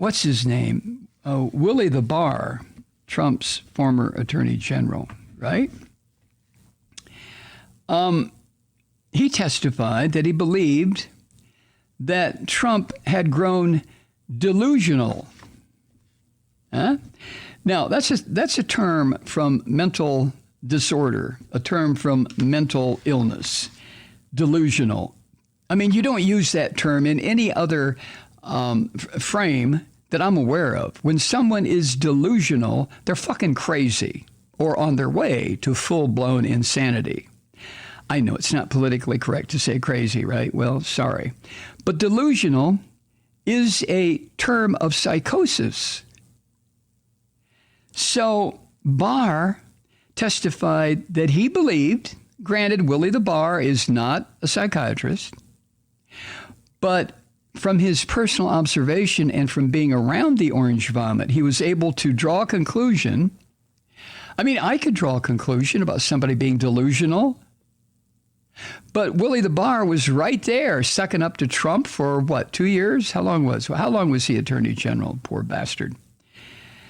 what's his name? Willie the Barr, Trump's former attorney general, right? He testified that he believed that Trump had grown delusional. Huh? Now, that's a term from mental disorder, a term from mental illness, delusional. I mean, you don't use that term in any other frame that I'm aware of. When someone is delusional, they're fucking crazy or on their way to full-blown insanity. I know it's not politically correct to say crazy, right? Well, sorry. But delusional is a term of psychosis. So Barr testified that he believed, granted, Willie the Barr is not a psychiatrist, but from his personal observation and from being around the orange vomit, he was able to draw a conclusion. I mean, I could draw a conclusion about somebody being delusional, but Willie the Barr was right there sucking up to Trump for, 2 years? How long was he attorney general? Poor bastard.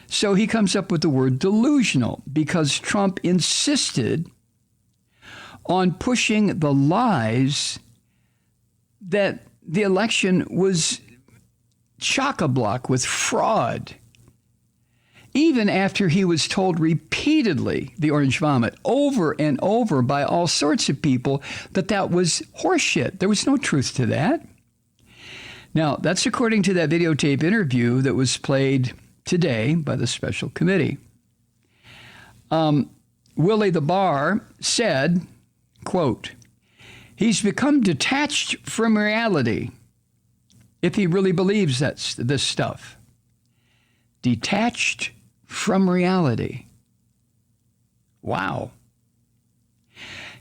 So he comes up with the word delusional because Trump insisted on pushing the lies that the election was chock-a-block with fraud. Even after he was told repeatedly, the orange vomit, over and over by all sorts of people, that was horseshit. There was no truth to that. Now, that's according to that videotape interview that was played today by the special committee. Willie the Barr said, quote, "He's become detached from reality if he really believes that's this stuff." Detached from reality. Wow.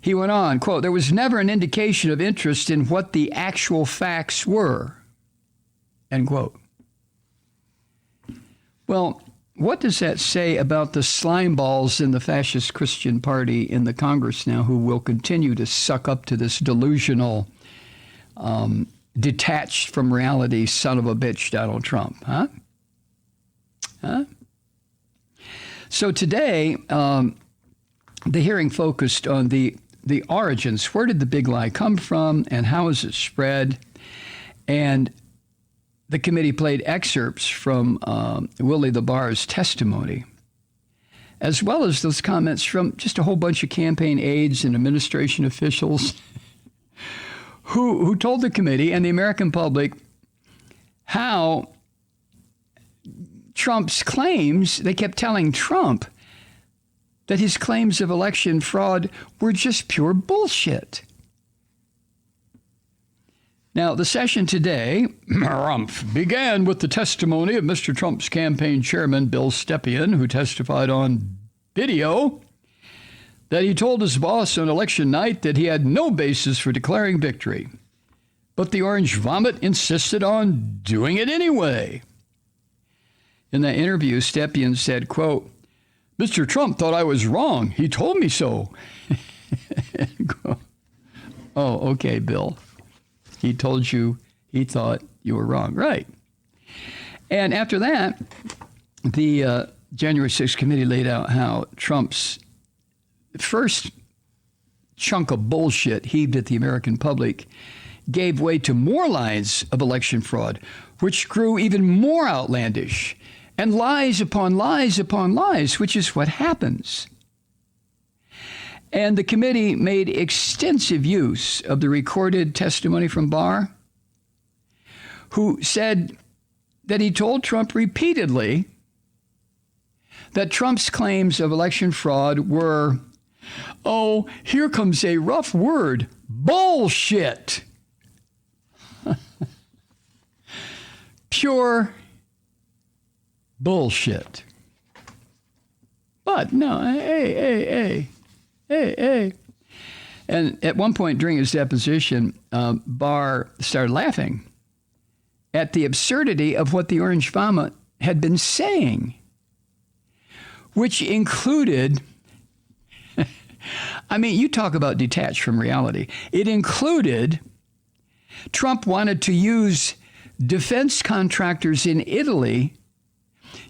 He went on, quote, "There was never an indication of interest in what the actual facts were," end quote. Well, what does that say about the slime balls in the fascist Christian party in the Congress now who will continue to suck up to this delusional, detached from reality son of a bitch Donald Trump, huh? So today, the hearing focused on the origins. Where did the big lie come from and how is it spread? And the committee played excerpts from Willie the Barr's testimony, as well as those comments from just a whole bunch of campaign aides and administration officials who told the committee and the American public how Trump's claims, they kept telling Trump that his claims of election fraud were just pure bullshit. Now, the session today began with the testimony of Mr. Trump's campaign chairman, Bill Stepien, who testified on video that he told his boss on election night that he had no basis for declaring victory. But the orange vomit insisted on doing it anyway. In that interview, Stepien said, quote, "Mr. Trump thought I was wrong. He told me so." Oh, okay, Bill. He told you he thought you were wrong. Right. And after that, the January 6th committee laid out how Trump's first chunk of bullshit heaved at the American public gave way to more lies of election fraud, which grew even more outlandish, and lies upon lies upon lies, which is what happens. And the committee made extensive use of the recorded testimony from Barr, who said that he told Trump repeatedly that Trump's claims of election fraud were, oh, here comes a rough word, bullshit. Pure bullshit. But no, hey. And at one point during his deposition, Barr started laughing at the absurdity of what the orange vomit had been saying, which included, I mean, you talk about detached from reality. It included Trump wanted to use defense contractors in Italy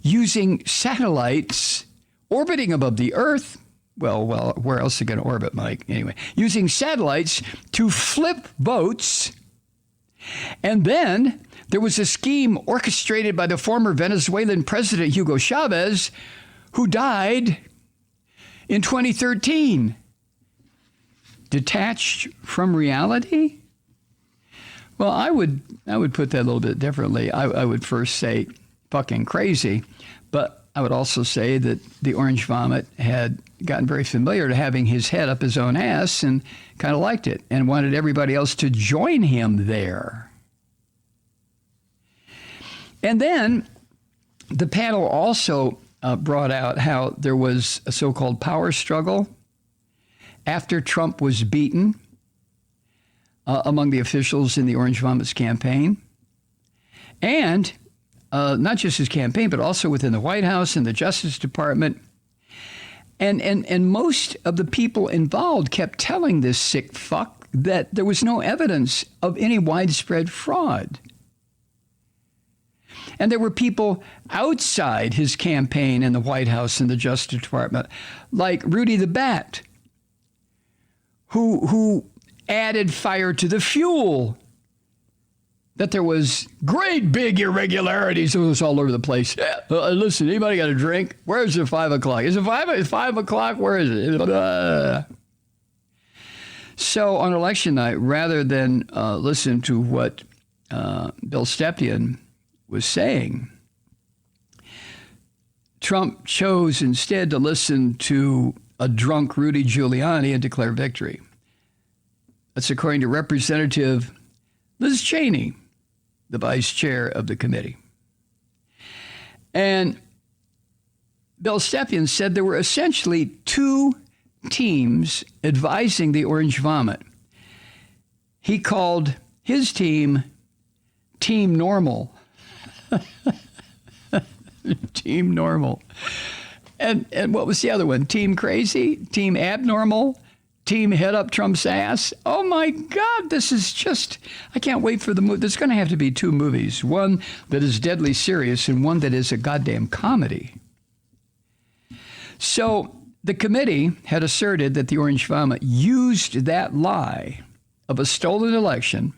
using satellites orbiting above the Earth. Well, where else are they going to orbit, Mike? Anyway, using satellites to flip votes. And then there was a scheme orchestrated by the former Venezuelan president, Hugo Chavez, who died in 2013. Detached from reality? Well, I would put that a little bit differently. I would first say fucking crazy, but I would also say that the orange vomit had gotten very familiar to having his head up his own ass and kind of liked it and wanted everybody else to join him there. And then the panel also brought out how there was a so-called power struggle after Trump was beaten among the officials in the Orange Vomit's campaign. And not just his campaign, but also within the White House and the Justice Department. And most of the people involved kept telling this sick fuck that there was no evidence of any widespread fraud. And there were people outside his campaign in the White House and the Justice Department, like Rudy the Bat, who added fire to the fuel, that there was great big irregularities. It was all over the place. Listen, anybody got a drink? Where is it 5 o'clock? Is it 5 o'clock? Where is it? So on election night, rather than listen to what Bill Stepien was saying, Trump chose instead to listen to a drunk Rudy Giuliani and declare victory. That's according to Representative Liz Cheney, the vice chair of the committee. And Bill Stepien said there were essentially two teams advising the Orange Vomit. He called his team Team Normal. Team Normal. And what was the other one? Team Crazy? Team Abnormal? Team Head Up Trump's Ass? Oh my God, this is just, I can't wait for the movie. There's going to have to be two movies, one that is deadly serious and one that is a goddamn comedy. So the committee had asserted that the Orange Vomit used that lie of a stolen election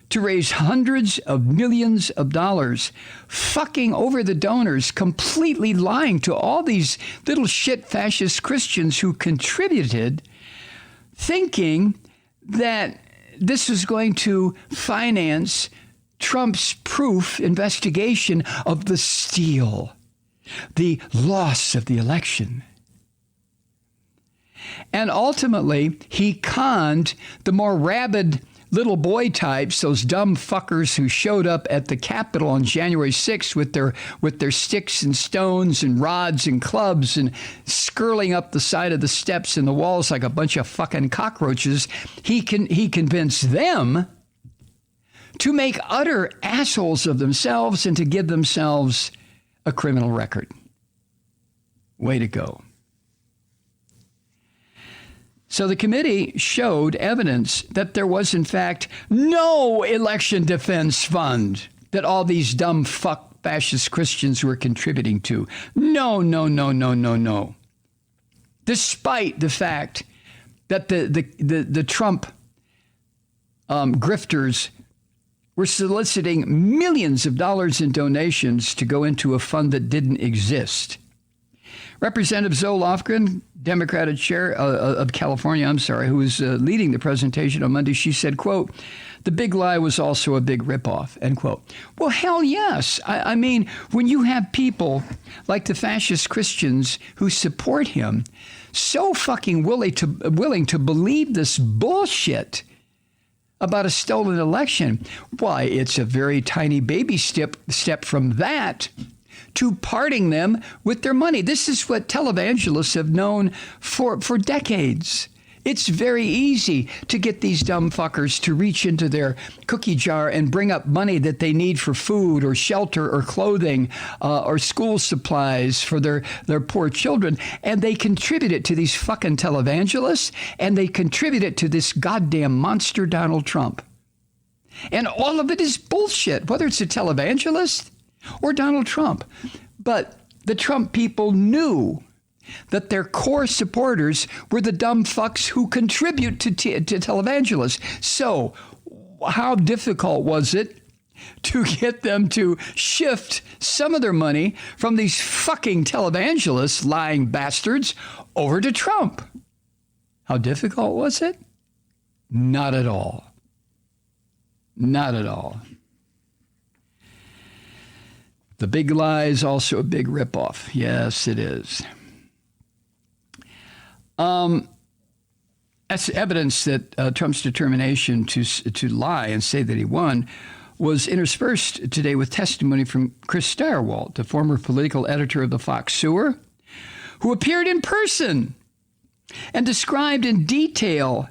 to raise hundreds of millions of dollars, fucking over the donors, completely lying to all these little shit fascist Christians who contributed, thinking that this was going to finance Trump's proof investigation of the steal, the loss of the election. And ultimately, he conned the more rabid little boy types, those dumb fuckers who showed up at the Capitol on January 6th with their sticks and stones and rods and clubs and skirling up the side of the steps and the walls like a bunch of fucking cockroaches. He convinced them to make utter assholes of themselves and to give themselves a criminal record. Way to go. So the committee showed evidence that there was, in fact, no election defense fund that all these dumb fuck fascist Christians were contributing to. No. Despite the fact that the Trump grifters were soliciting millions of dollars in donations to go into a fund that didn't exist. Representative Zoe Lofgren, Democratic chair of California, who was leading the presentation on Monday, she said, quote, "The big lie was also a big ripoff," end quote. Well, hell yes. I mean, when you have people like the fascist Christians who support him so fucking willing to believe this bullshit about a stolen election, why, it's a very tiny baby step from that to parting them with their money. This is what televangelists have known for decades. It's very easy to get these dumb fuckers to reach into their cookie jar and bring up money that they need for food or shelter or clothing or school supplies for their poor children. And they contribute it to these fucking televangelists, and they contribute it to this goddamn monster Donald Trump. And all of it is bullshit, whether it's a televangelist or Donald Trump. But the Trump people knew that their core supporters were the dumb fucks who contribute to televangelists. So how difficult was it to get them to shift some of their money from these fucking televangelists, lying bastards, over to Trump? How difficult was it? Not at all. Not at all. The big lie is also a big ripoff. Yes, it is. That's evidence that Trump's determination to lie and say that he won was interspersed today with testimony from Chris Stirewalt, the former political editor of the Fox Sewer, who appeared in person and described in detail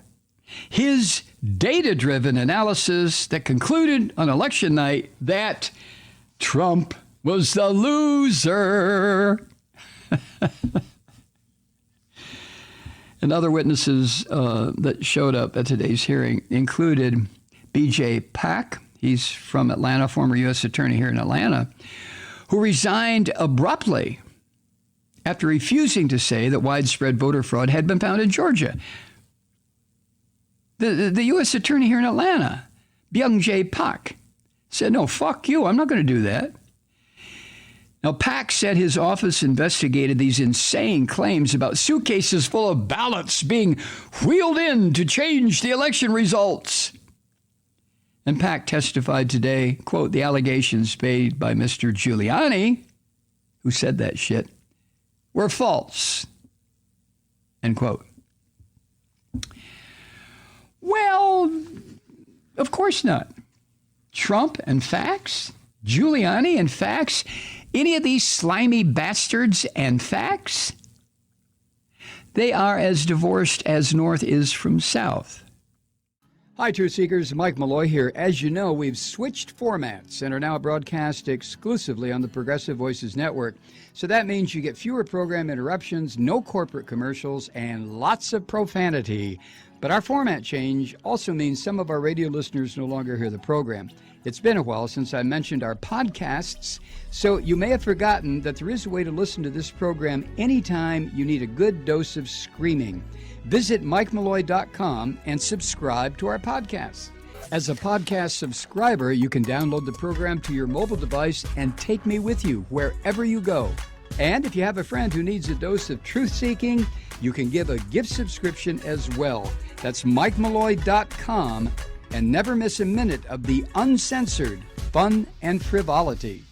his data-driven analysis that concluded on election night that Trump was the loser. And other witnesses that showed up at today's hearing included B.J. Pack. He's from Atlanta, former U.S. attorney here in Atlanta, who resigned abruptly after refusing to say that widespread voter fraud had been found in Georgia. The U.S. attorney here in Atlanta, Byung-Jae Park, said, no, fuck you, I'm not going to do that. Now, Pack said his office investigated these insane claims about suitcases full of ballots being wheeled in to change the election results. And Pack testified today, quote, the allegations made by Mr. Giuliani, who said that shit, were false, end quote. Well, of course not. Trump and facts? Giuliani and facts? Any of these slimy bastards and facts? They are as divorced as North is from South. Hi, Truth Seekers. Mike Malloy here. As you know, we've switched formats and are now broadcast exclusively on the Progressive Voices Network. So that means you get fewer program interruptions, no corporate commercials, and lots of profanity. But our format change also means some of our radio listeners no longer hear the program. It's been a while since I mentioned our podcasts, so you may have forgotten that there is a way to listen to this program anytime you need a good dose of screaming. Visit MikeMalloy.com and subscribe to our podcast. As a podcast subscriber, you can download the program to your mobile device and take me with you wherever you go. And if you have a friend who needs a dose of truth-seeking, you can give a gift subscription as well. That's MikeMalloy.com, and never miss a minute of the uncensored fun and frivolity.